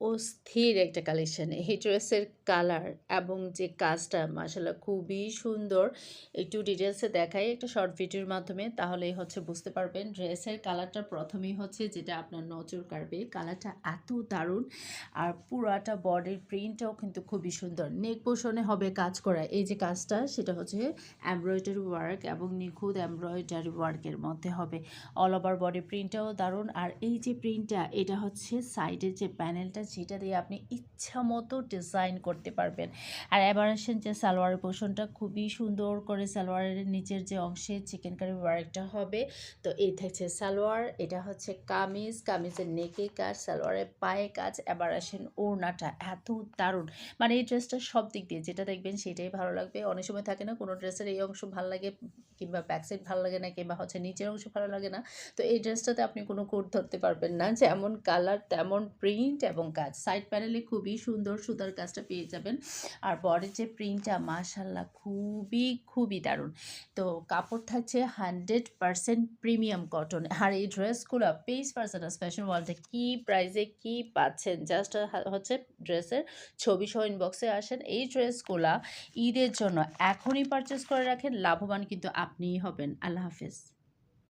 অস্থির একটা কালেকশন। এই ড্রেসের কালার এবং যে কাজটা মাশাআল্লাহ খুবই সুন্দর। একটু ডিটেইলসে দেখাই একটা শর্ট ভিডিওর মাধ্যমে, তাহলেই হচ্ছে বুঝতে পারবেন। ড্রেসের কালারটা প্রথমেই হচ্ছে যেটা আপনার নজর কাড়বে। কালারটা এত দারুণ, আর পুরাটা বডির প্রিন্টটাও কিন্তু খুবই সুন্দর। নেক পোর্শনে হবে কাজ করা। এই যে কাজটা সেটা হচ্ছে এমব্রয়ডারি ওয়ার্ক এবং নিখুঁত এমব্রয়ডারি ওয়ার্কের মধ্যে হবে। অল ওভার বডি প্রিন্টটাও দারুণ। আর এই যে প্রিন্টটা, এটা হচ্ছে সাইডের যে প্যানেলটা, যেটা দিয়ে আপনি ইচ্ছা মতো ডিজাইন করতে পারবেন। আর অ্যাবারেশন যে সালোয়ারের পোর্শনটা খুবই সুন্দর করে সালোয়ারের নিচের যে অংশে চিকেন কারি ওয়ার্কটা হবে। তো এই থাকছে সালোয়ার, এটা হচ্ছে কামিজ, কামিজের নেকে কাজ, সালোয়ারের পায়ে কাজ, অ্যাবারেশন ওড়নাটা এত দারুণ। মানে এই ড্রেসটা সব দিক দিয়ে যেটা দেখবেন সেটাই ভালো লাগবে। অনেক সময় থাকে না কোনো ড্রেসের এই অংশ ভালো লাগে, কিংবা ব্যাক সাইড ভালো লাগে না, কিংবা হচ্ছে নিচের অংশ ভালো লাগে না। তো এই ড্রেসটাতে আপনি কোনো কোড ধরতে পারবেন না, যেমন কালার তেমন প্রিন্ট এবং কাজ। সাইড প্যানেলে খুবই সুন্দর সুতার কাজটা পেয়ে যাবেন। আর বডির যে প্রিন্টটা মাশাআল্লাহ খুবই খুবই দারুণ। তো কাপড় থাকছে 100% প্রিমিয়াম কটন। আর এই ড্রেসগুলো পেজ পার্সোনাস ফ্যাশন ওয়ার্ল্ডে কী প্রাইসে কী পাচ্ছেন, জাস্ট হচ্ছে ড্রেসের ছবি সহ ইনবক্সে আসেন। এই ড্রেসগুলা ঈদের জন্য এখনই পারচেস করে রাখেন, লাভবান কিন্তু আপনিই হবেন। আল্লাহ হাফেজ।